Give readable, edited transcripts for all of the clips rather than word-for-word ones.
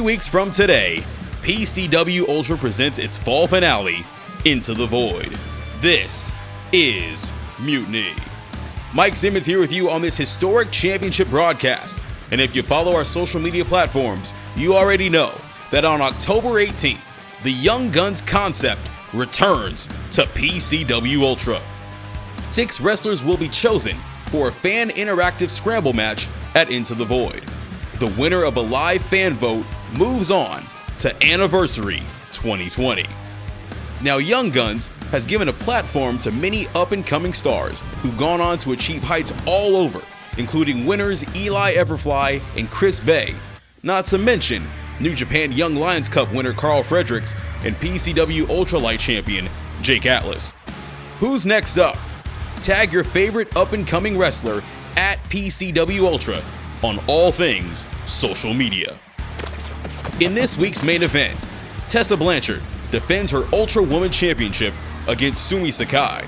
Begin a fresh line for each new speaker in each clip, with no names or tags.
weeks from today, PCW Ultra presents its fall finale, Into the Void. This is Mutiny. Mike Simmons here with you on this historic championship broadcast. And if you follow our social media platforms, you already know that on October 18th, the Young Guns concept returns to PCW Ultra. 6 wrestlers will be chosen for a fan interactive scramble match at Into the Void. The winner of a live fan vote moves on to Anniversary 2020. Now, Young Guns has given a platform to many up-and-coming stars who've gone on to achieve heights all over, including winners Eli Everfly and Chris Bay, not to mention New Japan Young Lions Cup winner Carl Fredericks and PCW Ultralight champion Jake Atlas. Who's next up? Tag your favorite up-and-coming wrestler at PCW Ultra on all things social media. In this week's main event, Tessa Blanchard defends her Ultrawoman Championship against Sumie Sakai.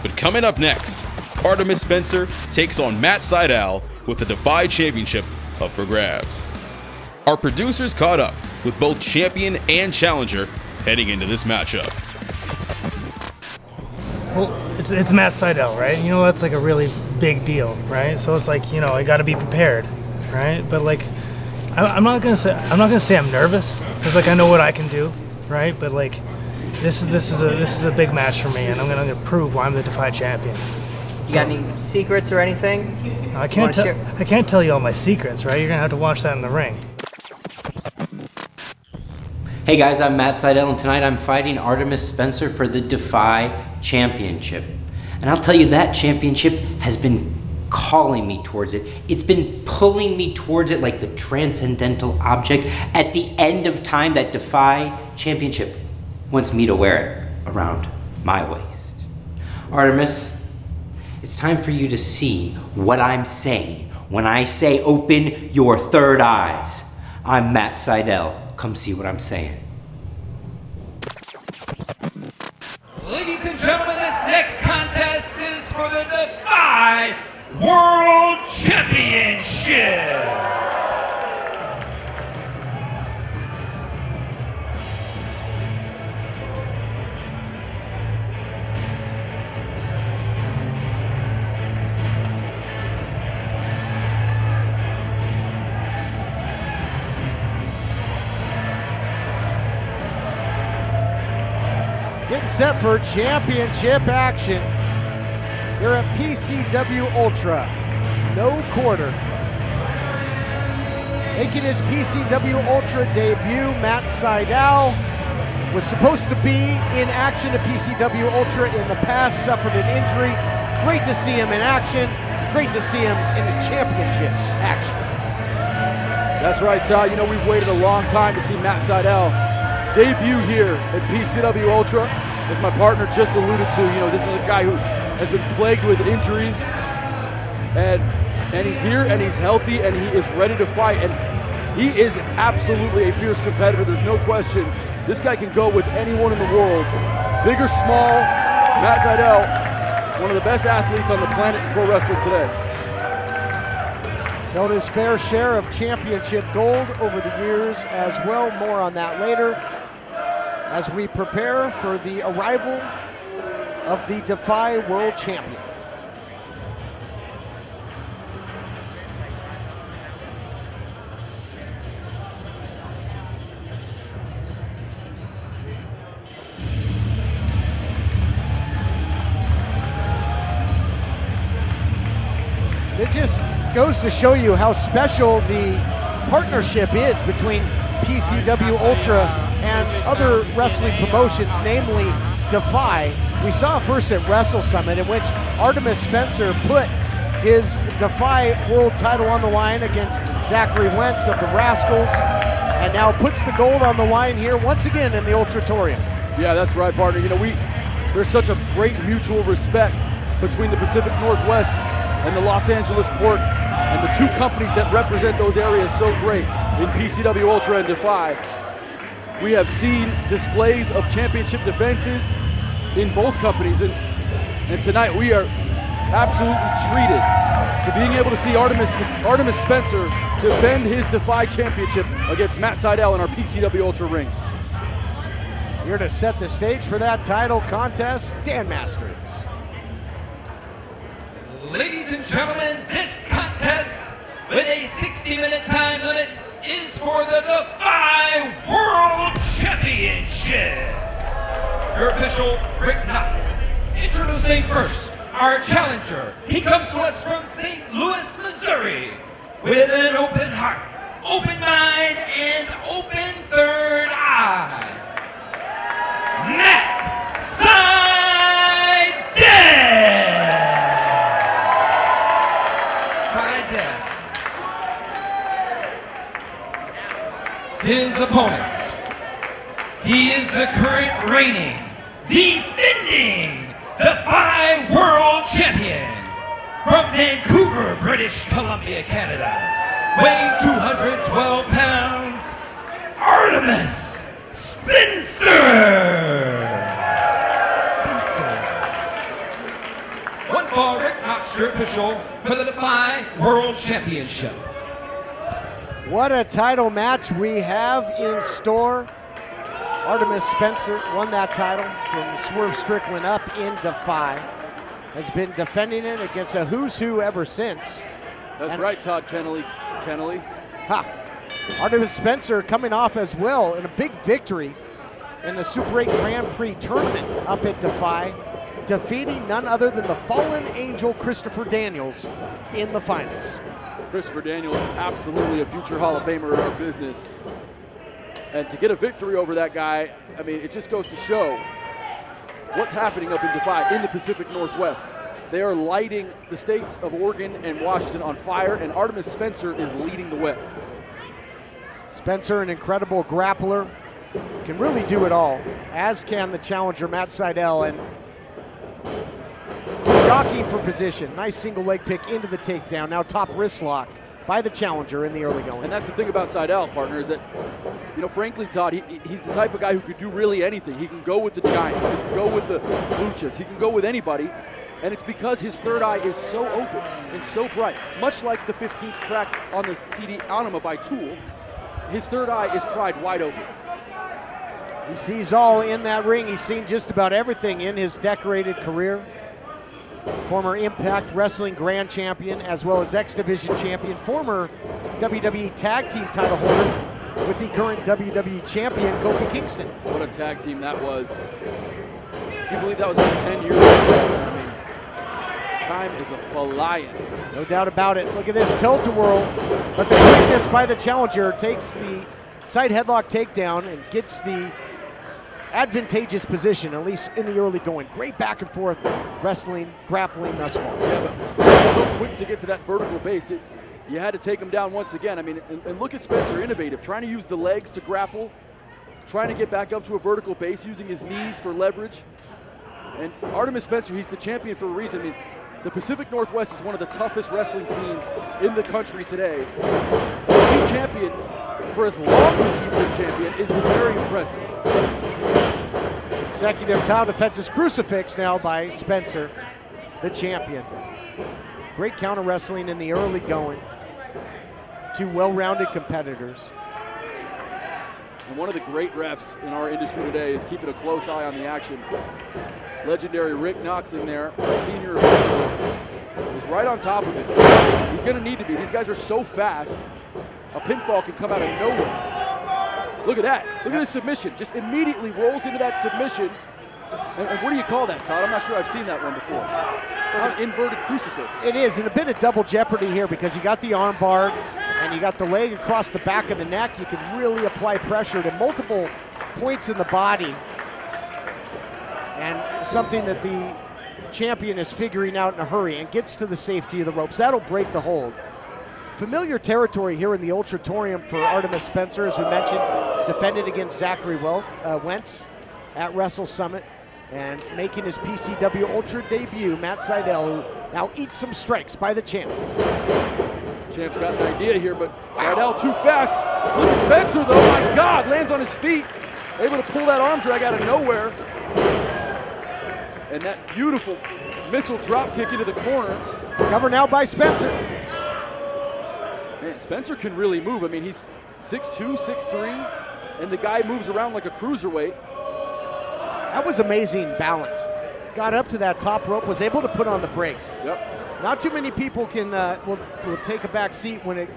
But coming up next, Artemis Spencer takes on Matt Sydal with the DEFY Championship up for grabs. Our producers caught up with both champion and challenger heading into this matchup.
Well, it's Matt Sydal, right? You know, that's like a really big deal, right? So it's like, you know, I got to be prepared, right? But like, I'm not gonna say I'm nervous, because like I know what I can do, right? But like, this is a big match for me, and I'm gonna prove why I'm the DEFY champion.
You got any secrets or anything?
I can't tell you all my secrets, right? You're gonna have to watch that in the ring.
Hey guys, I'm Matt Sydal, and tonight I'm fighting Artemis Spencer for the DEFY Championship. And I'll tell you, that championship has been calling me towards it. It's been pulling me towards it like the transcendental object at the end of time. That DEFY Championship wants me to wear it around my waist. Artemis, it's time for you to see what I'm saying when I say open your third eyes. I'm Matt Sydal. Come see what I'm saying.
Ladies and gentlemen, this next contest is for the DEFY World Championship.
Getting set for championship action. You're at PCW Ultra, no quarter. Making his PCW Ultra debut, Matt Sydal was supposed to be in action at PCW Ultra in the past, suffered an injury. Great to see him in action. Great to see him in the championship action.
That's right, Todd. You know, we've waited a long time to see Matt Sydal debut here at PCW Ultra. As my partner just alluded to, you know, this is a guy who has been plagued with injuries, and he's here and he's healthy and he is ready to fight, and he is absolutely a fierce competitor. There's no question. This guy can go with anyone in the world, big or small. Matt Sydal, one of the best athletes on the planet in pro wrestling today.
He's held his fair share of championship gold over the years as well. More on that later as we prepare for the arrival of the DEFY World Champion. It just goes to show you how special the partnership is between PCW Ultra and other wrestling promotions, namely DEFY. We saw first at Wrestle Summit, in which Artemis Spencer put his DEFY world title on the line against Zachary Wentz of the Rascals, and now puts the gold on the line here once again in the Ultratorium.
Yeah, that's right, partner. You know, there's such a great mutual respect between the Pacific Northwest and the Los Angeles port, and the two companies that represent those areas so great in PCW Ultra and DEFY. We have seen displays of championship defenses in both companies, and tonight we are absolutely treated to being able to see Artemis Spencer defend his DEFY Championship against Matt Sydal in our PCW Ultra ring.
Here to set the stage for that title contest, Dan Masters.
Ladies and gentlemen, this contest with a 60-minute time limit is for the DEFY World Championship. Your official, Rick Knox. Introducing first, our challenger. He comes to us from St. Louis, Missouri, with an open heart, open mind, and open third eye. Matt Sydal. His opponent. He is the current reigning, defending DEFY World Champion from Vancouver, British Columbia, Canada, weighing 212 pounds, Artemis Spencer. One fall, Rick Knox, your official for the DEFY World Championship.
What a title match we have in store. Artemis Spencer won that title from Swerve Strickland up in DEFY. Has been defending it against a who's who ever since.
That's right, Todd Keneley.
Ha! Artemis Spencer coming off as well in a big victory in the Super 8 Grand Prix tournament up at DEFY, defeating none other than the fallen angel Christopher Daniels in the finals.
Christopher Daniels, absolutely a future Hall of Famer in our business. And to get a victory over that guy, I mean, it just goes to show what's happening up in DEFY in the Pacific Northwest. They are lighting the states of Oregon and Washington on fire, and Artemis Spencer is leading the way.
Spencer, an incredible grappler, can really do it all, as can the challenger Matt Sydal, and jockeying for position. Nice single leg pick into the takedown. Now top wrist lock by the challenger in the early going.
And that's the thing about Sydal, partner, is that, you know, frankly, Todd, he's the type of guy who could do really anything. He can go with the Giants, he can go with the Luchas, he can go with anybody, and it's because his third eye is so open and so bright. Much like the 15th track on the CD Anima by Tool, his third eye is pried wide open.
He sees all in that ring. He's seen just about everything in his decorated career. Former Impact Wrestling Grand Champion, as well as X Division Champion, former WWE Tag Team title holder with the current WWE Champion, Kofi Kingston.
What a tag team that was. Can you believe that was about 10 years ago? I mean, time is a flying.
No doubt about it. Look at this tilt-a-whirl, but the quickness by the challenger takes the side headlock takedown and gets the advantageous position, at least in the early going. Great back and forth wrestling, grappling thus far.
Yeah, but Spencer's so quick to get to that vertical base, you had to take him down once again. I mean, and look at Spencer, innovative, trying to use the legs to grapple, trying to get back up to a vertical base, using his knees for leverage. And Artemis Spencer, he's the champion for a reason. I mean, the Pacific Northwest is one of the toughest wrestling scenes in the country today. To be champion for as long as he's been champion is very impressive.
Consecutive title defenses, crucifix now by Spencer, the champion. Great counter wrestling in the early going. Two well-rounded competitors.
And one of the great refs in our industry today is keeping a close eye on the action. Legendary Rick Knox in there, our senior official, is right on top of it. He's going to need to be. These guys are so fast, a pinfall can come out of nowhere. Look at that. Look at this submission. Just immediately rolls into that submission. And what do you call that, Todd? I'm not sure I've seen that one before. It's like an inverted crucifix.
It is, and a bit of double jeopardy here because you got the arm bar and you got the leg across the back of the neck. You can really apply pressure to multiple points in the body. And something that the champion is figuring out in a hurry and gets to the safety of the ropes. That'll break the hold. Familiar territory here in the Ultratorium for Artemis Spencer, as we mentioned, defended against Zachary Wentz at Wrestle Summit, and making his PCW Ultra debut, Matt Sydal, who now eats some strikes by the champ.
Champ's got an idea here, but Sydal too fast. Look at Spencer though, my God, lands on his feet, able to pull that arm drag out of nowhere. And that beautiful missile drop kick into the corner.
Cover now by Spencer.
Man, Spencer can really move. I mean, he's 6'2", 6'3", and the guy moves around like a cruiserweight.
That was amazing balance. Got up to that top rope, was able to put on the brakes.
Yep.
Not too many people can will take a back seat when it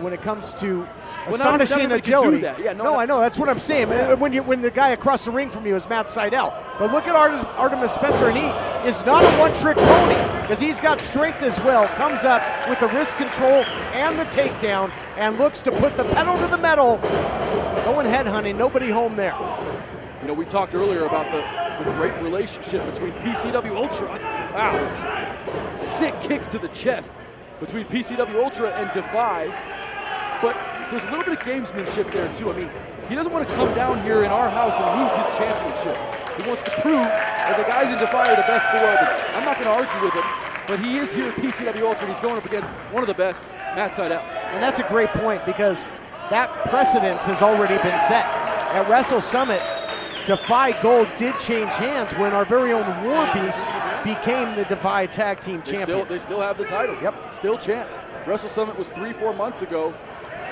when it comes to astonishing agility.
Can do that. Yeah,
no, I know. That's what I'm saying.
Yeah.
When the guy across the ring from you is Matt Sydal. But look at Artemis Spencer, and he is not a one-trick pony because he's got strength as well. Comes up with the wrist control and the takedown and looks to put the pedal to the metal. Going head hunting, nobody home there.
You know, we talked earlier about the great relationship between PCW Ultra. Wow, sick kicks to the chest between PCW Ultra and DEFY. But there's a little bit of gamesmanship there too. I mean, he doesn't want to come down here in our house and lose his championship. He wants to prove that the guys in DEFY are the best in the world. And I'm not going to argue with him, but he is here at PCW Ultra and he's going up against one of the best, Matt Sydal.
And that's a great point because that precedence has already been set. At Wrestle Summit, DEFY Gold did change hands when our very own WARBEAST became the DEFY Tag Team Champions.
They still have the titles. Yep. Still champs. Wrestle Summit was 3-4 months ago.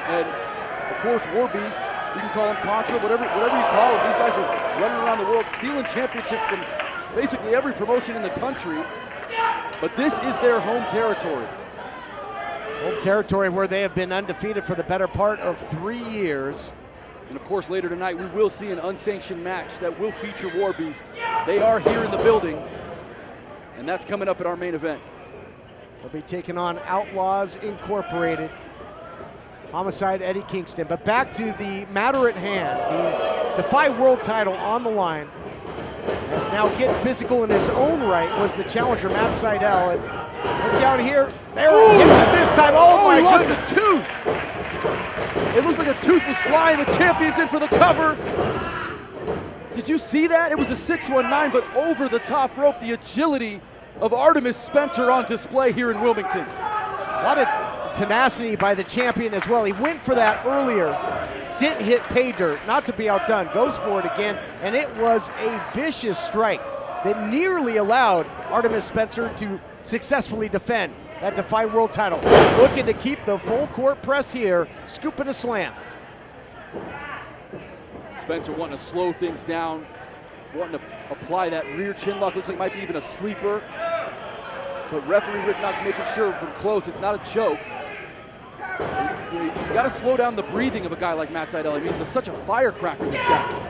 And of course, WARBEAST, you can call him Contra, whatever you call him. These guys are running around the world, stealing championships from basically every promotion in the country. But this is their home territory.
Home territory where they have been undefeated for the better part of 3 years.
And of course, later tonight, we will see an unsanctioned match that will feature WARBEAST. They are here in the building, and that's coming up at our main event.
They'll be taking on Outlaws Incorporated, Homicide, Eddie Kingston. But back to the matter at hand, the DEFY World title on the line. As now getting physical in his own right was the challenger, Matt Sydal. And look down here, there he hits it this time. Oh my
he lost
goodness.
a tooth. It looks like a tooth was flying. The champion's in for the cover. Did you see that? It was a 619, but over the top rope, the agility of Artemis Spencer on display here in Wilmington.
A lot of tenacity by the champion as well. He went for that earlier, didn't hit pay dirt, not to be outdone, goes for it again, and it was a vicious strike that nearly allowed Artemis Spencer to successfully defend that DEFY World title. Looking to keep the full court press here, scooping a slam.
Spencer wanting to slow things down, wanting to apply that rear chin lock. Looks like it might be even a sleeper. But referee Rick Knox making sure from close it's not a choke. You got to slow down the breathing of a guy like Matt Sydal. I mean, he's such a firecracker, this guy.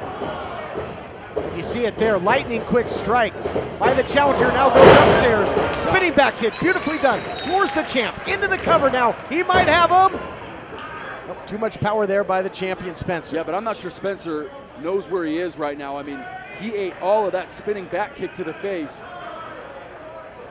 You see it there, lightning quick strike by the challenger, now goes upstairs. Spinning back kick, beautifully done. Floors the champ, into the cover now. He might have him. Oh, too much power there by the champion, Spencer.
Yeah, but I'm not sure Spencer knows where he is right now. I mean, he ate all of that spinning back kick to the face.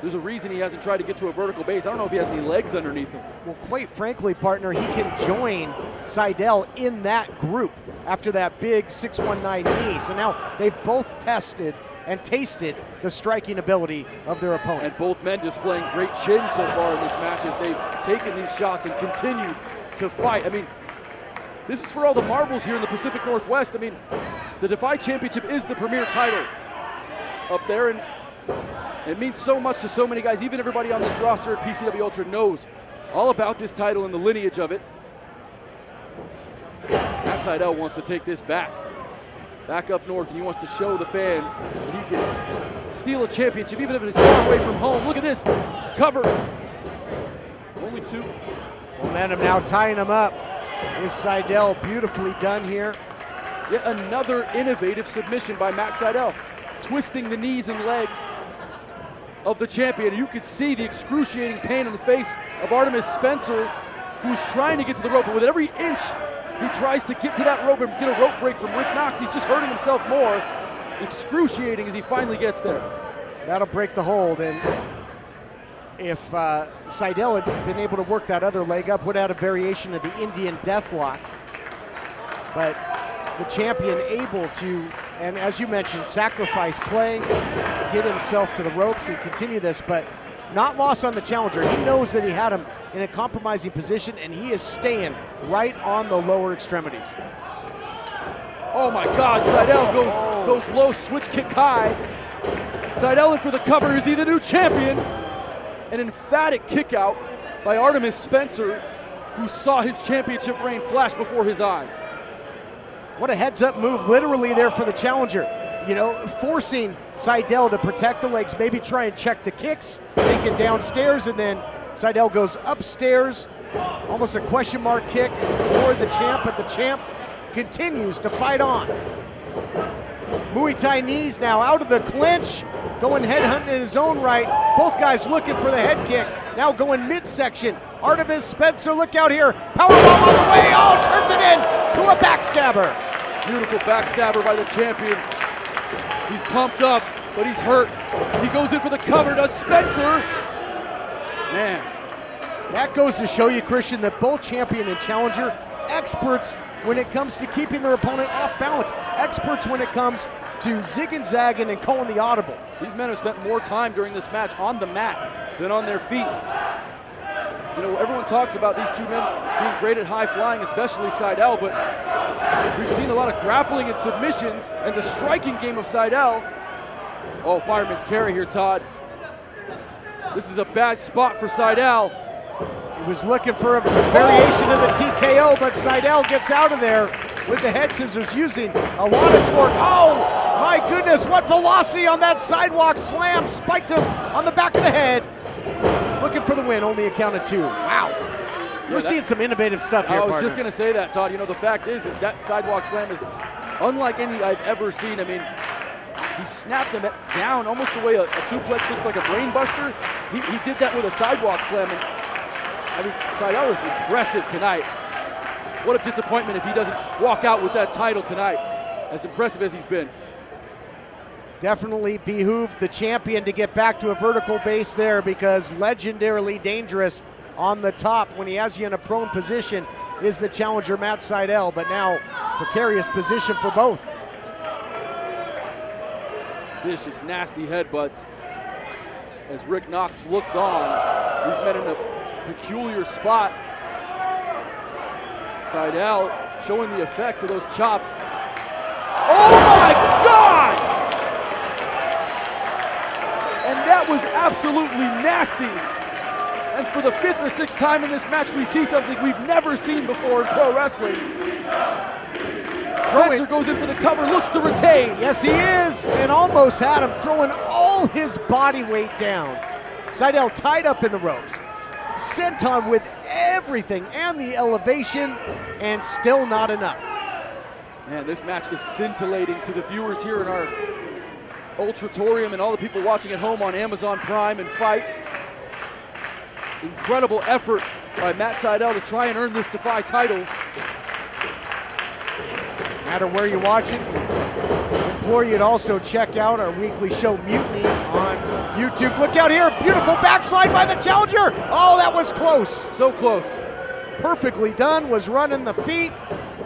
There's a reason he hasn't tried to get to a vertical base. I don't know if he has any legs underneath him.
Well, quite frankly, partner, he can join Sydal in that group after that big 619 knee. So now they've both tested and tasted the striking ability of their opponent.
And both men displaying great chin so far in this match as they've taken these shots and continued to fight. I mean, this is for all the marbles here in the Pacific Northwest. I mean, the DEFY Championship is the premier title up there, and it means so much to so many guys. Even everybody on this roster at PCW Ultra knows all about this title and the lineage of it. Matt Sydal wants to take this back up north, and he wants to show the fans that he can steal a championship, even if it's far away from home. Look at this cover. Only two.
Momentum now tying him up. This Sydal beautifully done here.
Yet another innovative submission by Matt Sydal, twisting the knees and legs of the champion. You could see the excruciating pain in the face of Artemis Spencer, who's trying to get to the rope, but with every inch he tries to get to that rope and get a rope break from Rick Knox, he's just hurting himself more. Excruciating as he finally gets there.
That'll break the hold, and if Sydal had been able to work that other leg up, would have had a variation of the Indian Deathlock. But the champion able to, and as you mentioned, sacrifice play, get himself to the ropes and continue this, but not lost on the challenger. He knows that he had him in a compromising position, and he is staying right on the lower extremities.
Oh my God, Sydal goes low, switch kick high. Sydal in for the cover. Is he the new champion? An emphatic kick out by Artemis Spencer, who saw his championship reign flash before his eyes.
What a heads-up move literally there for the challenger. You know, forcing Sydal to protect the legs, maybe try and check the kicks, take it downstairs, and then Sydal goes upstairs, almost a question mark kick for the champ, but the champ continues to fight on. Muay Thai knees now out of the clinch, going headhunting in his own right. Both guys looking for the head kick, now going midsection. Artemis Spencer, look out here, powerbomb on the way, oh, turns it in to a backstabber.
Beautiful backstabber by the champion. He's pumped up, but he's hurt. He goes in for the cover, does Spencer. Man.
That goes to show you, Christian, that both champion and challenger, experts when it comes to keeping their opponent off balance, experts when it comes to zigging, zagging, and calling the audible.
These men have spent more time during this match on the mat than on their feet. You know, everyone talks about these two men being great at high flying, especially Sydal, but we've seen a lot of grappling and submissions, and the striking game of Sydal. Oh, fireman's carry here, Todd. This is a bad spot for Sydal.
He was looking for a variation of the TKO, but Sydal gets out of there with the head scissors, using a lot of torque. Oh, my goodness, what velocity on that sidewalk slam. Spiked him on the back of the head. Looking for the win, only a count of 2. Wow. We're seeing some innovative stuff here,
I was
partner.
just going to say that, Todd. You know, the fact is that sidewalk slam is unlike any I've ever seen. I mean, he snapped him down almost the way a suplex looks like a brain buster. He did that with a sidewalk slam. And, I mean, Sydal is impressive tonight. What a disappointment if he doesn't walk out with that title tonight, as impressive as he's been.
Definitely behooved the champion to get back to a vertical base there, because legendarily dangerous on the top when he has you in a prone position is the challenger Matt Sydal, but now precarious position for both.
Vicious, nasty headbutts as Rick Knox looks on. These men in a peculiar spot. Sydal showing the effects of those chops. Oh my God! And that was absolutely nasty. And for the 5th or 6th time in this match, we see something we've never seen before in pro wrestling. Spencer goes in for the cover, looks to retain.
Yes, he is, and almost had him, throwing all his body weight down. Sydal tied up in the ropes. Santone with everything and the elevation, and still not enough.
Man, this match is scintillating to the viewers here in our Ultratorium and all the people watching at home on Amazon Prime and Fight. Incredible effort by Matt Sydal to try and earn this DEFY title.
No matter where you're watching, I implore you to also check out our weekly show Mutiny on YouTube. Look out here, beautiful backslide by the challenger. Oh, that was close.
So close.
Perfectly done, was running the feet,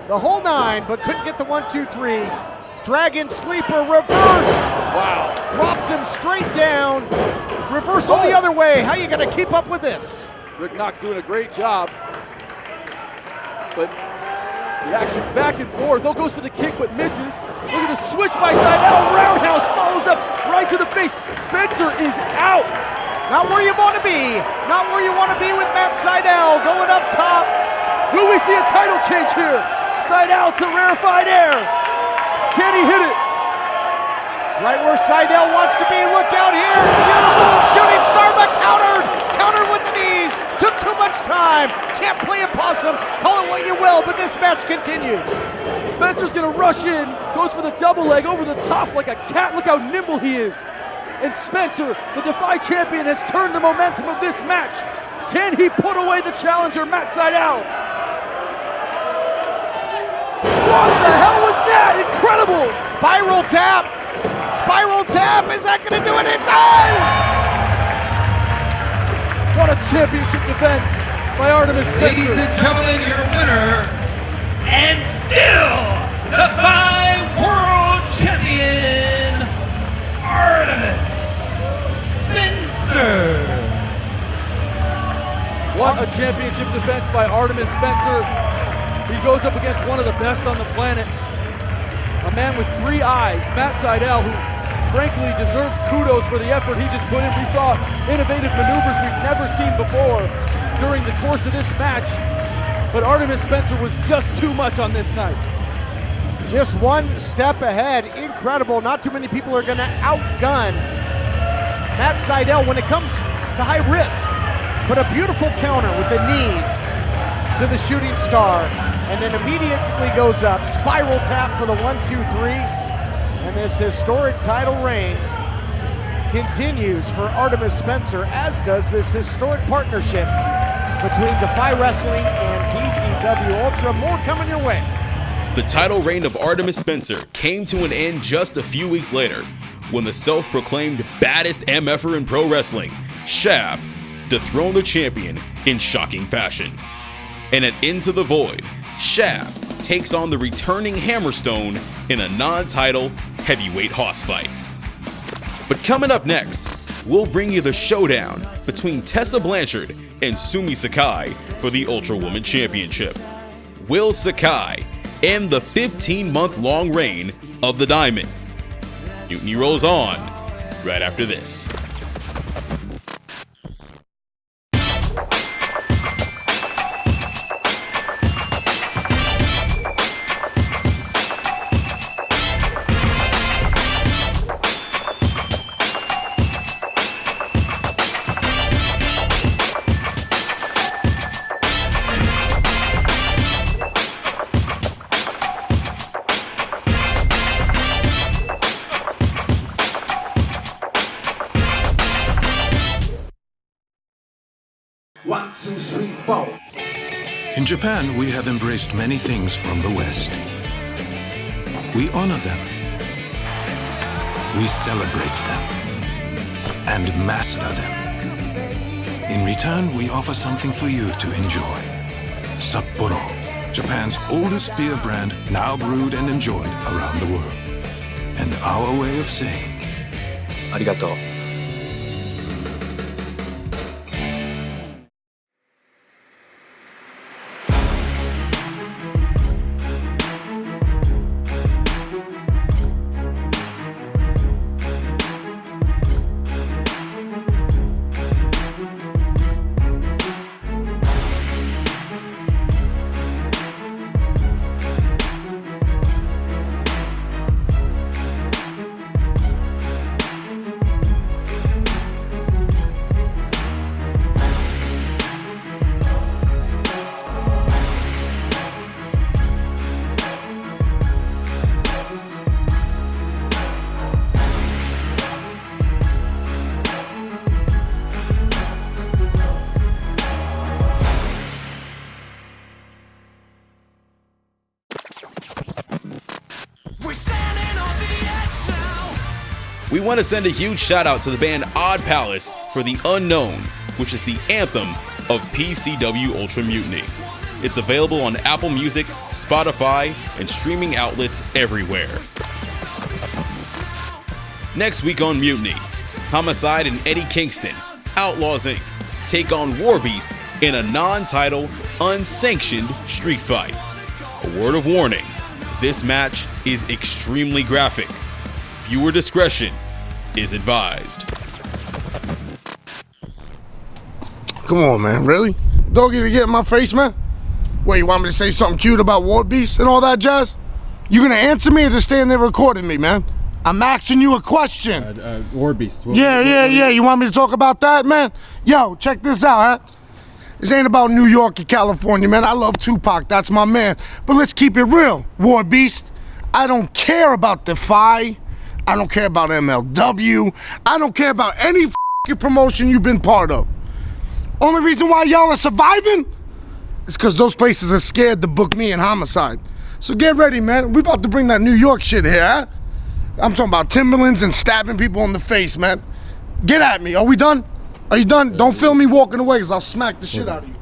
the whole 9, but couldn't get the 1, 2, 3. Dragon sleeper, reverse.
Wow.
Drops him straight down. Reversal the other way. How are you gonna keep up with this?
Rick Knox doing a great job. But the action back and forth. Oh, goes for the kick, but misses. Look at the switch by Sydal. Roundhouse follows up right to the face. Spencer is out.
Not where you want to be. Not where you want to be with Matt Sydal going up top.
Will we see a title change here? Sydal to rarefied air. Can he hit it?
It's right where Sydal wants to be. Look out here. Beautiful shooting star, but countered. Countered with the knees. Took too much time. Can't play a possum. Call it what you will, but this match continues.
Spencer's gonna rush in. Goes for the double leg over the top like a cat. Look how nimble he is. And Spencer, the DEFY champion, has turned the momentum of this match. Can he put away the challenger, Matt Sydal? What the hell was that? Incredible!
Spiral tap. Spiral tap. Is that going to do it? It does!
What a championship defense by Artemis Spencer.
Ladies and gentlemen, your winner, and still DEFY World Champion, Artemis Spencer.
What a championship defense by Artemis Spencer. He goes up against one of the best on the planet. A man with 3 eyes, Matt Sydal, who frankly deserves kudos for the effort he just put in. We saw innovative maneuvers we've never seen before during the course of this match, but Artemis Spencer was just too much on this night.
Just one step ahead. Incredible. Not too many people are going to outgun Matt Sydal when it comes to high risk. But a beautiful counter with the knees to the shooting star. And then immediately goes up. Spiral tap for the 1-2-3. And this historic title reign continues for Artemis Spencer, as does this historic partnership between DEFY Wrestling and PCW Ultra. More coming your way.
The title reign of Artemis Spencer came to an end just a few weeks later when the self-proclaimed baddest MFer in pro wrestling, Shaft, dethroned the champion in shocking fashion. And at Into the Void, Shaft takes on the returning Hammerstone in a non-title heavyweight hoss fight. But coming up next, we'll bring you the showdown between Tessa Blanchard and Sumie Sakai for the Ultrawoman Championship. Will Sakai end the 15-month-long reign of the Diamond? Mutiny rolls on right after this.
In Japan, we have embraced many things from the West. We honor them. We celebrate them. And master them. In return, we offer something for you to enjoy. Sapporo, Japan's oldest beer brand, now brewed and enjoyed around the world. And our way of saying, arigato.
We want to send a huge shout out to the band Odd Palace for The Unknown, which is the anthem of PCW Ultra Mutiny. It's available on Apple Music, Spotify, and streaming outlets everywhere. Next week on Mutiny, Homicide and Eddie Kingston, Outlaws Inc., take on WARBEAST in a non-title, unsanctioned street fight. A word of warning, this match is extremely graphic. Viewer discretion is advised.
Come on, man, really? Don't get in my face, man? Wait, you want me to say something cute about WARBEAST and all that jazz? You gonna answer me or just stand there recording me, man? I'm asking you a question.
WARBEAST.
Yeah. You want me to talk about that, man? Yo, check this out, huh? This ain't about New York or California, man. I love Tupac, that's my man. But let's keep it real, WARBEAST. I don't care about DEFY. I don't care about MLW. I don't care about any f***ing promotion you've been part of. Only reason why y'all are surviving is because those places are scared to book me in Homicide. So get ready, man. We about to bring that New York shit here, huh? I'm talking about Timberlands and stabbing people in the face, man. Get at me. Are we done? Are you done? Don't film me walking away because I'll smack the shit out of you.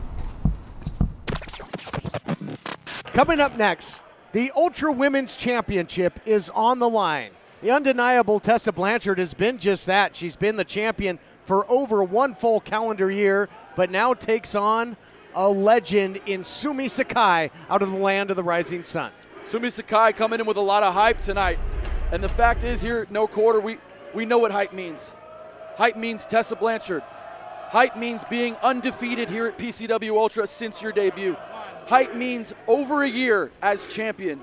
Coming up next, the Ultra Women's Championship is on the line. The undeniable Tessa Blanchard has been just that. She's been the champion for over one full calendar year, but now takes on a legend in Sumie Sakai out of the land of the rising sun.
Sumie Sakai coming in with a lot of hype tonight. And the fact is here, no quarter, we we know what hype means. Hype means Tessa Blanchard. Hype means being undefeated here at PCW Ultra since your debut. Hype means over a year as champion.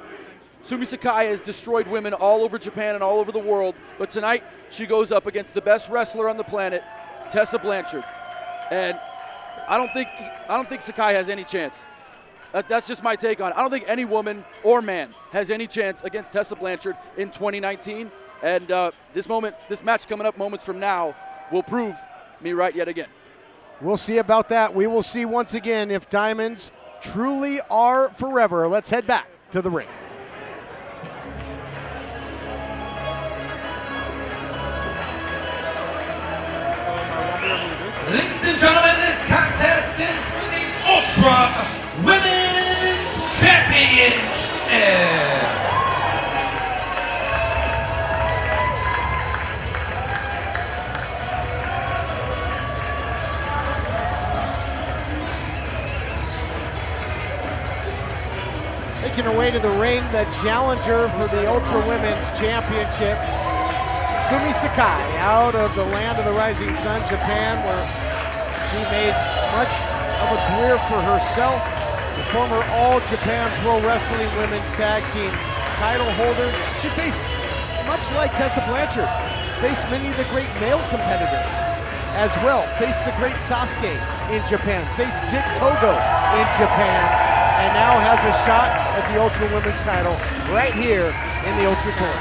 Sumie Sakai has destroyed women all over Japan and all over the world, but tonight she goes up against the best wrestler on the planet, Tessa Blanchard. And I don't think Sakai has any chance. That's just my take on it. I don't think any woman or man has any chance against Tessa Blanchard in 2019. And this match coming up moments from now will prove me right yet again.
We'll see about that. We will see once again if diamonds truly are forever. Let's head back to the ring.
Ladies and gentlemen, this contest is for the Ultra Women's Championship.
Making her way to the ring, the challenger for the Ultra Women's Championship, Sumie Sakai, out of the land of the rising sun, Japan, where she made much of a career for herself. The former All Japan Pro Wrestling Women's Tag Team title holder. She faced, much like Tessa Blanchard, faced many of the great male competitors as well. Faced the great Sasuke in Japan, faced Dick Togo in Japan, and now has a shot at the Ultra Women's title right here in the Ultra Tour.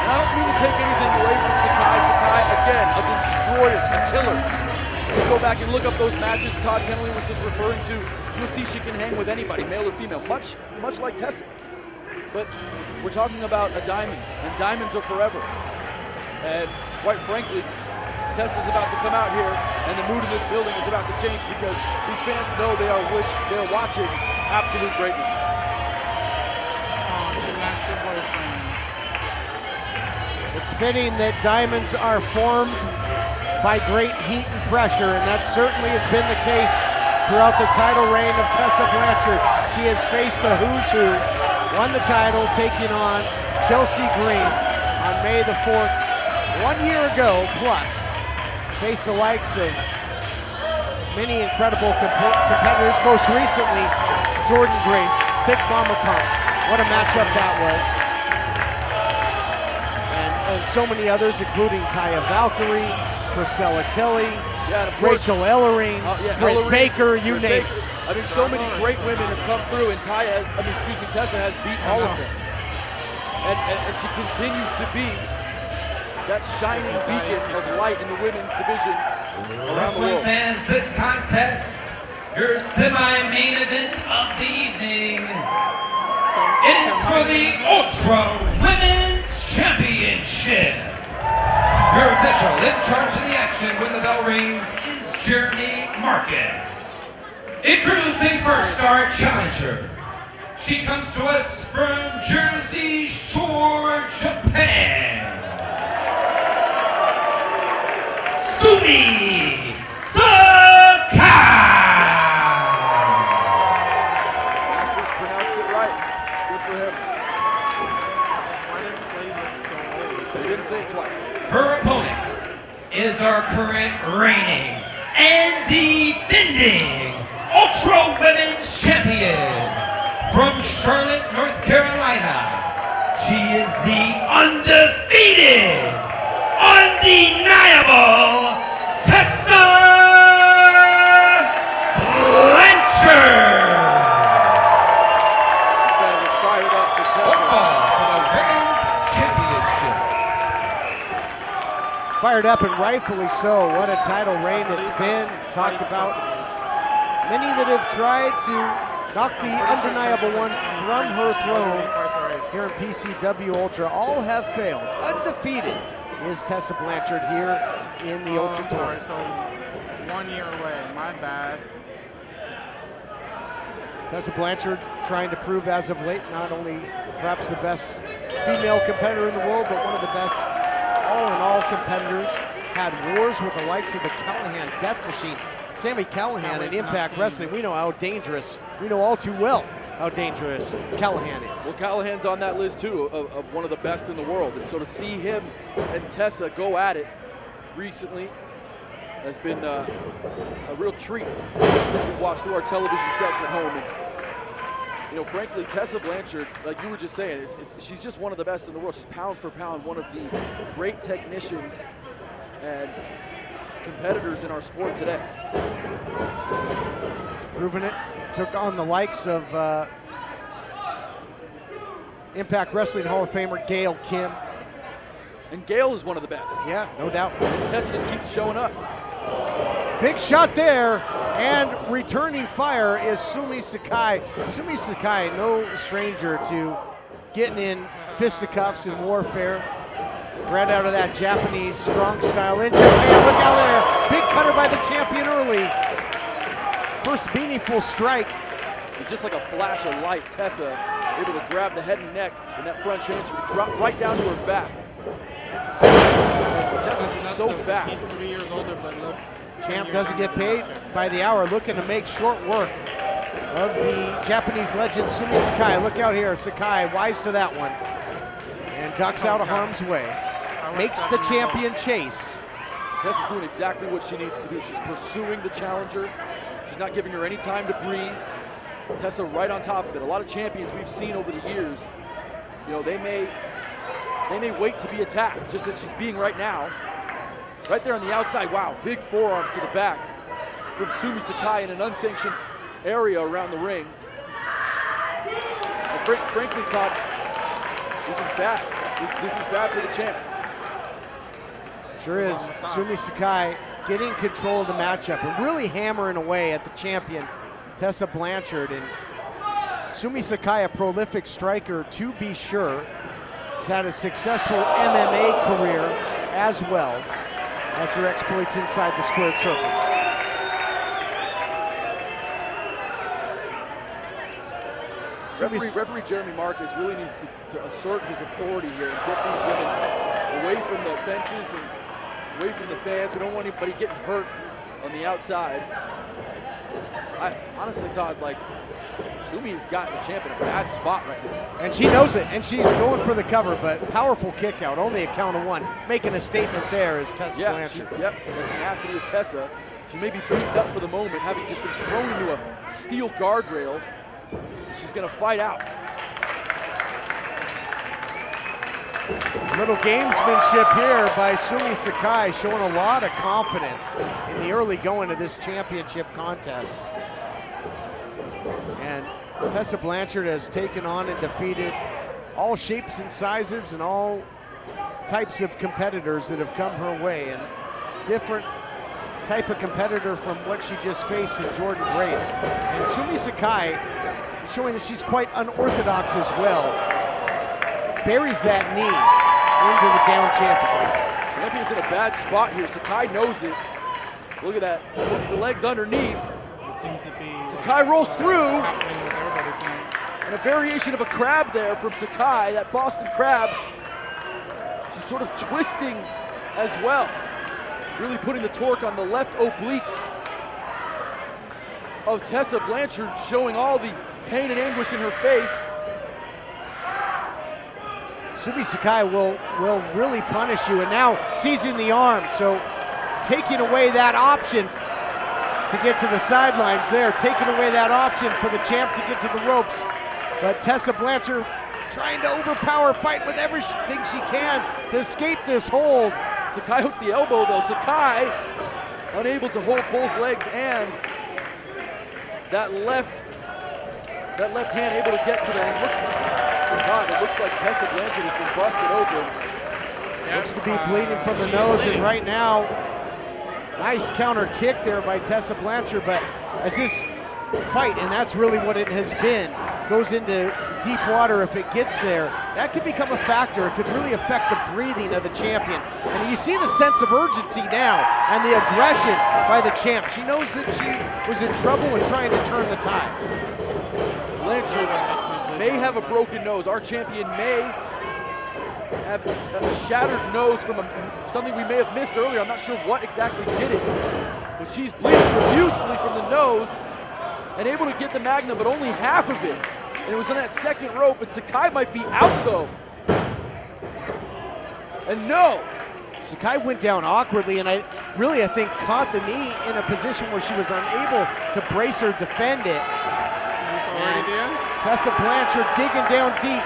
I don't mean to take anything away from Sakai. Sakai, again, a destroyer, a killer. If you go back and look up those matches Todd Keneley was just referring to, you'll see she can hang with anybody, male or female, much like Tessa. But we're talking about a diamond, and diamonds are forever. And quite frankly, Tessa's about to come out here, and the mood in this building is about to change because these fans know they are watching absolute greatness.
It's fitting that diamonds are formed by great heat and pressure, and that certainly has been the case throughout the title reign of Tessa Blanchard. She has faced a who's who, won the title, taking on Chelsea Green on May the 4th, 1 year ago, plus faced the likes of many incredible competitors, most recently Jordan Grace, Big Mama Pump. What a matchup that was. And so many others, including Taya Valkyrie, Priscilla Kelly, Rachel Ellering, Britt Baker, you name it.
I mean, so many great women have come through, and Tessa has beat all of them. And she continues to be that shining beacon of light in the women's division around the
Wrestling
world.
fans, this contest, your semi-main event of the evening. It is for the Ultra Women's Championship. Your official in charge of the action when the bell rings is Jeremy Marcus. Introducing first our challenger. She comes to us from Jersey Shore, Japan. Sumie Sakai!
Just pronounced it right. Good for him. They didn't say it twice.
Her opponent is our current reigning and defending Ultra Women's Champion from Charlotte, North Carolina. She is the undefeated, undeniable Tessa Blanchard.
These guys are fired up for Tessa.
Welcome to the Women's Championship.
Fired up, and rightfully so. What a title reign it's been. Talked about many that have tried to knock the undeniable one from her throne here in PCW Ultra. All have failed. Undefeated is Tessa Blanchard here in the Ultra Tour.
So 1 year away, my bad.
Tessa Blanchard trying to prove as of late not only perhaps the best female competitor in the world, but one of the best all-in-all competitors. Had wars with the likes of the Callahan Death Machine. Sami Callahan in Impact Wrestling, we know how dangerous, we know all too well how dangerous Callahan is.
Well, Callahan's on that list too of one of the best in the world. And so to see him and Tessa go at it recently has been a real treat. We've watched through our television sets at home. And, you know, frankly, Tessa Blanchard, like you were just saying, she's just one of the best in the world. She's pound for pound one of the great technicians and competitors in our sport today.
He's proven it. Took on the likes of Impact Wrestling Hall of Famer Gail Kim.
And Gail is one of the best.
Yeah, no doubt.
And Tessa just keeps showing up.
Big shot there, and returning fire is Sumie Sakai. Sumie Sakai, no stranger to getting in fisticuffs and warfare. Right out of that Japanese strong style in Japan. Look out there, big cutter by the champion early. First meaningful strike.
And just like a flash of light, Tessa able to grab the head and neck in that front transfer, drop right down to her back. And Tessa's just so fast.
He's 3 years older, but look.
Champ doesn't get paid by the hour, looking to make short work of the Japanese legend Sumie Sakai. Look out here, Sakai wise to that one. And ducks out of harm's way. Makes the champion chase.
Tessa's doing exactly what she needs to do. She's pursuing the challenger. She's not giving her any time to breathe. Tessa right on top of it. A lot of champions we've seen over the years, you know, they may wait to be attacked, just as she's being right now. Right there on the outside, wow, big forearm to the back from Sumie Sakai in an unsanctioned area around the ring. And frankly, Todd, this is bad. This is bad for the champ.
Sure is. Sumie Sakai getting control of the matchup and really hammering away at the champion, Tessa Blanchard. And Sumie Sakai, a prolific striker to be sure. Has had a successful MMA career as well as her exploits inside the squared circle.
Referee Jeremy Marcus really needs to assert his authority here and get these women away from the fences and away from the fans. We don't want anybody getting hurt on the outside. Honestly, Todd, like, Sumie has gotten the champ in a bad spot right now.
And she knows it, and she's going for the cover, but powerful kick out, only a count of one. Making a statement there is Tessa Blanchard.
Yep, the tenacity of Tessa. She may be beaten up for the moment, having just been thrown into a steel guardrail. She's gonna fight out.
Little gamesmanship here by Sumie Sakai, showing a lot of confidence in the early going of this championship contest. And Tessa Blanchard has taken on and defeated all shapes and sizes and all types of competitors that have come her way, and different type of competitor from what she just faced in Jordan Grace. And Sumie Sakai showing that she's quite unorthodox as well. Buries that knee into the down champion.
Champion's in a bad spot here. Sakai knows it. Look at that. Puts the legs underneath. Sakai rolls through. And a variation of a crab there from Sakai, that Boston crab. She's sort of twisting as well. Really putting the torque on the left obliques of Tessa Blanchard, showing all the pain and anguish in her face.
Sumie Sakai will really punish you, and now seizing the arm, so taking away that option to get to the sidelines there, taking away that option for the champ to get to the ropes. But Tessa Blanchard trying to overpower, fight with everything she can to escape this hold.
Sakai hooked the elbow though. Sakai unable to hold both legs, and that left hand able to get to the it looks like Tessa Blanchard has been busted open.
Looks to be bleeding from the nose, and right now, nice counter kick there by Tessa Blanchard, but as this fight, and that's really what it has been, goes into deep water, if it gets there, that could become a factor. It could really affect the breathing of the champion. And you see the sense of urgency now and the aggression by the champ. She knows that she was in trouble and trying to turn the tide.
Blanchard may have a broken nose. Our champion may have a shattered nose from something we may have missed earlier. I'm not sure what exactly did it, but she's bleeding profusely from the nose and able to get the magnum, but only half of it. and it was on that second rope, and Sakai might be out though. And no.
Sakai went down awkwardly, and I think caught the knee in a position where she was unable to brace or defend it. Tessa Blanchard digging down deep.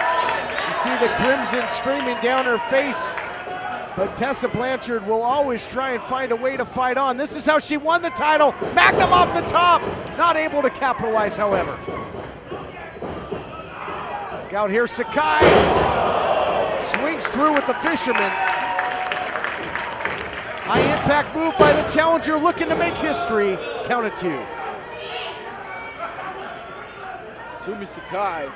You see the crimson streaming down her face, but Tessa Blanchard will always try and find a way to fight on. This is how she won the title. Magnum off the top, not able to capitalize, however. Look out here, Sakai swings through with the fisherman. High impact move by the challenger, looking to make history. Count it 2.
Sumie Sakai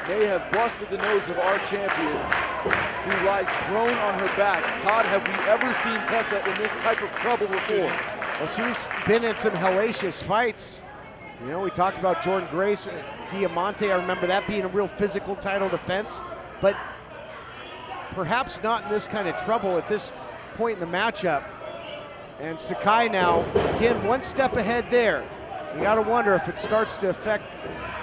may have busted the nose of our champion, who lies prone on her back. Todd, have we ever seen Tessa in this type of trouble before?
Well, she's been in some hellacious fights. You know, we talked about Jordan Grace, Diamante. I remember that being a real physical title defense, but perhaps not in this kind of trouble at this point in the matchup. And Sakai now, again, one step ahead there. You gotta wonder if it starts to affect,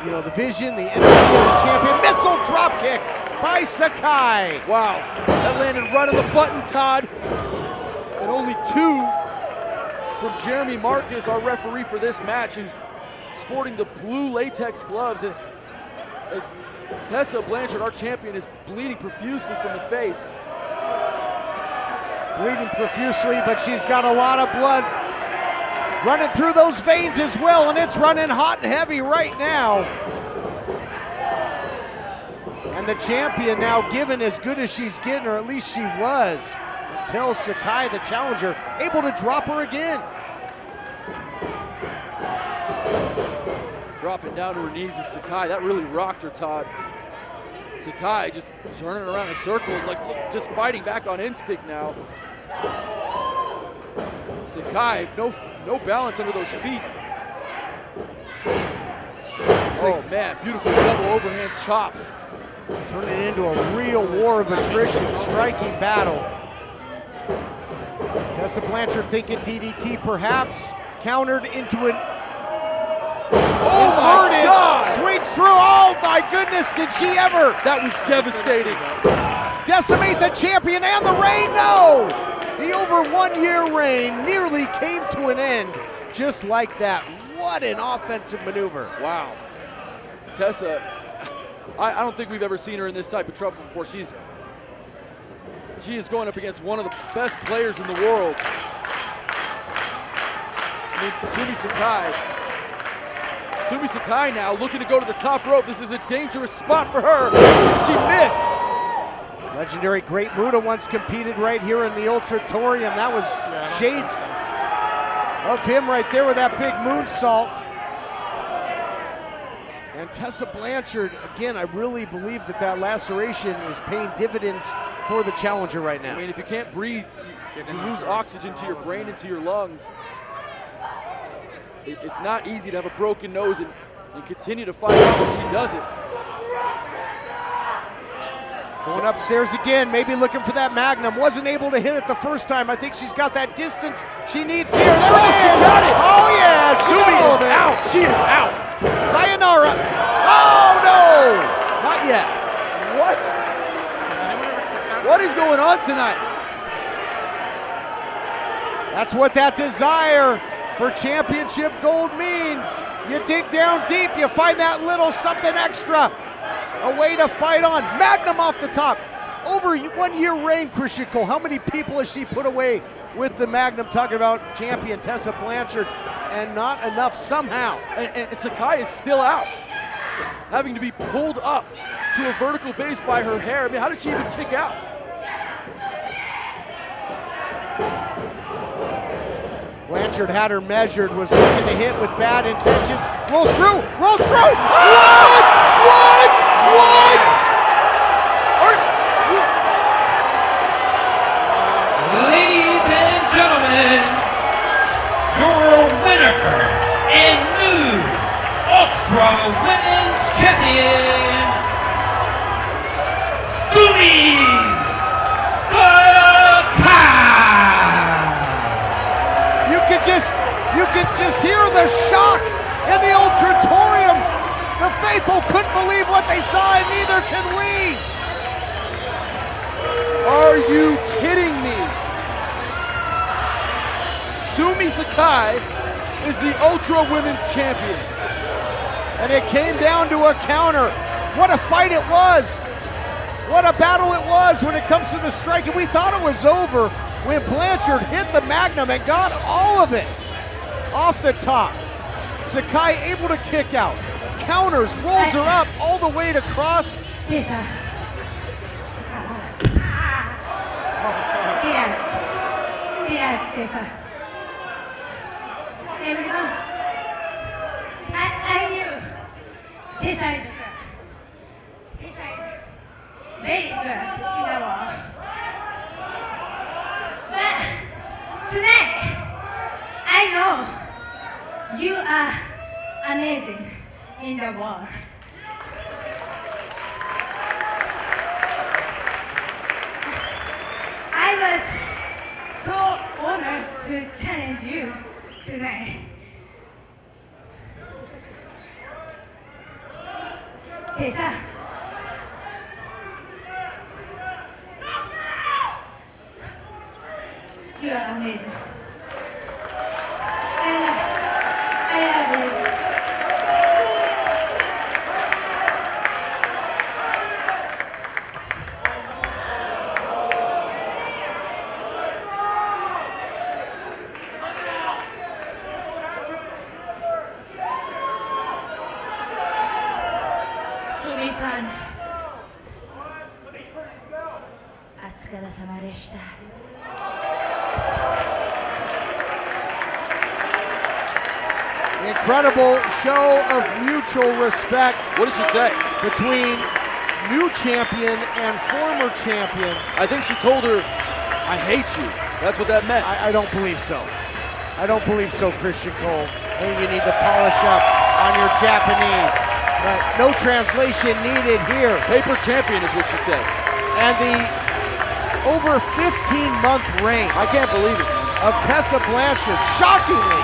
you know, the vision, the energy of the champion. Missile drop kick by Sakai.
Wow, that landed right on the button, Todd. And only 2 from Jeremy Marcus, our referee for this match, who's sporting the blue latex gloves as Tessa Blanchard, our champion, is bleeding profusely from the face.
Bleeding profusely, but she's got a lot of blood running through those veins as well, and it's running hot and heavy right now. And the champion now given as good as she's getting, or at least she was, until Sakai, the challenger, able to drop her again.
Dropping down to her knees is Sakai. That really rocked her, Todd. Sakai just turning around in a circle, like just fighting back on instinct now. Sakai, no balance under those feet. Oh man, beautiful double overhand chops.
Turning it into a real war of attrition, striking battle. Tessa Blanchard thinking DDT perhaps, countered into an inverted, swings through. Oh my goodness, did she ever?
That was devastating.
Decimate the champion and the reign? No! The over 1 year reign nearly came to an end just like that. What an offensive maneuver.
Wow. Tessa, I don't think we've ever seen her in this type of trouble before. She is going up against one of the best players in the world. I mean, Sumie Sakai now looking to go to the top rope. This is a dangerous spot for her. She missed.
Legendary Great Muta once competed right here in the Ultratorium. That was shades of him right there with that big moonsault. And Tessa Blanchard, again, I really believe that laceration is paying dividends for the challenger right now.
I mean, if you can't breathe, you lose oxygen to your brain and to your lungs. It's not easy to have a broken nose and continue to fight out, but she does it.
Going upstairs again, maybe looking for that Magnum. Wasn't able to hit it the first time. I think she's got that distance she needs here. There it is!
She got it!
Oh yeah, she
Sumie
got all of
is
it.
out. She is out.
Sayonara. Oh no! Not yet.
What? What is going on tonight?
That's what that desire for championship gold means. You dig down deep, you find that little something extra. A way to fight on. Magnum off the top. Over 1 year reign, Christian Cole. How many people has she put away with the Magnum? Talking about champion Tessa Blanchard, and not enough somehow.
And Sakai is still out, having to be pulled up to a vertical base by her hair. I mean, how did she even kick out?
Blanchard had her measured, was looking to hit with bad intentions. Rolls through, rolls through.
What?
Ladies and gentlemen, your winner and new Ultra Women's Champion, Sumie Sakai.
You could just hear the shock in the Ultratorium. The faithful couldn't believe what they saw, and neither can we.
Are you kidding me? Sumie Sakai is the Ultra Women's Champion.
And it came down to a counter. What a fight it was. What a battle it was when it comes to the strike. And we thought it was over when Blanchard hit the Magnum and got all of it off the top. Sakai able to kick out. Counters, rolls her up all the way to cross.
Relax, Tessa. Everyone, I knew Tessa is good. Tessa is very good in the world. But tonight, I know you are amazing in the world. I was so honored to challenge you tonight. Tessa. You are amazing. And I love you. Sumie-san. お疲れ様でした。
Incredible show of mutual respect.
What did she say?
Between new champion and former champion.
I think she told her, I hate you. That's what that meant.
I don't believe so. I don't believe so, Christian Cole. I think you need to polish up on your Japanese. No translation needed here.
Paper champion is what she said.
And the over 15-month reign.
I can't believe it.
Of Tessa Blanchard, shockingly,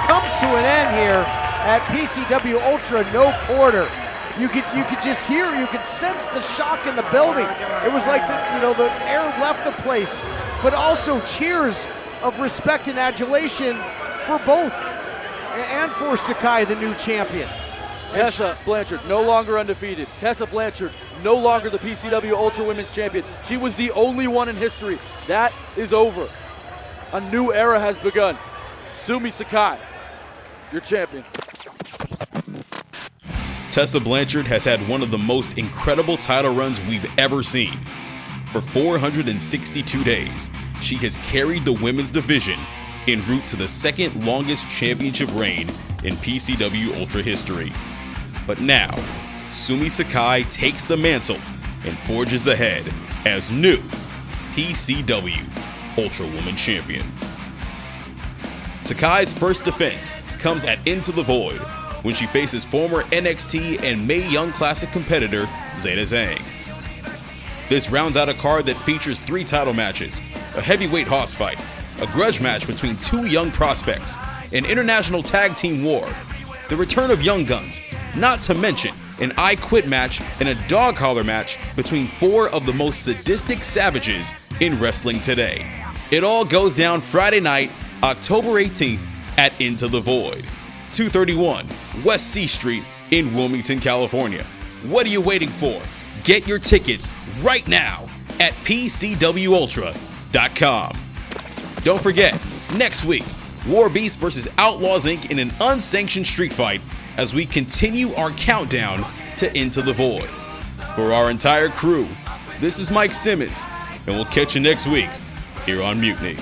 comes to an end here at PCW Ultra No Quarter. You could just hear, you could sense the shock in the building. It was like the air left the place, but also cheers of respect and adulation for both, and for Sakai, the new champion.
Tessa Blanchard, no longer undefeated. Tessa Blanchard, no longer the PCW Ultra Women's Champion. She was the only one in history. That is over. A new era has begun. Sumie Sakai, your champion.
Tessa Blanchard has had one of the most incredible title runs we've ever seen. For 462 days, she has carried the women's division en route to the second longest championship reign in PCW Ultra history. But now, Sumie Sakai takes the mantle and forges ahead as new PCW Ultrawoman Champion. Sakai's first defense comes at Into the Void when she faces former NXT and Mae Young Classic competitor Zeta Zhang. This rounds out a card that features 3 title matches, a heavyweight hoss fight, a grudge match between 2 young prospects, an international tag team war, the return of Young Guns, not to mention an I Quit match and a dog collar match between 4 of the most sadistic savages in wrestling today. It all goes down Friday night, October 18th at Into the Void, 231 West C Street in Wilmington, California. What are you waiting for? Get your tickets right now at PCWUltra.com. Don't forget, next week, WARBEAST versus Outlaws Inc. in an unsanctioned street fight as we continue our countdown to Into the Void. For our entire crew, this is Mike Simmons, and we'll catch you next week here on Mutiny.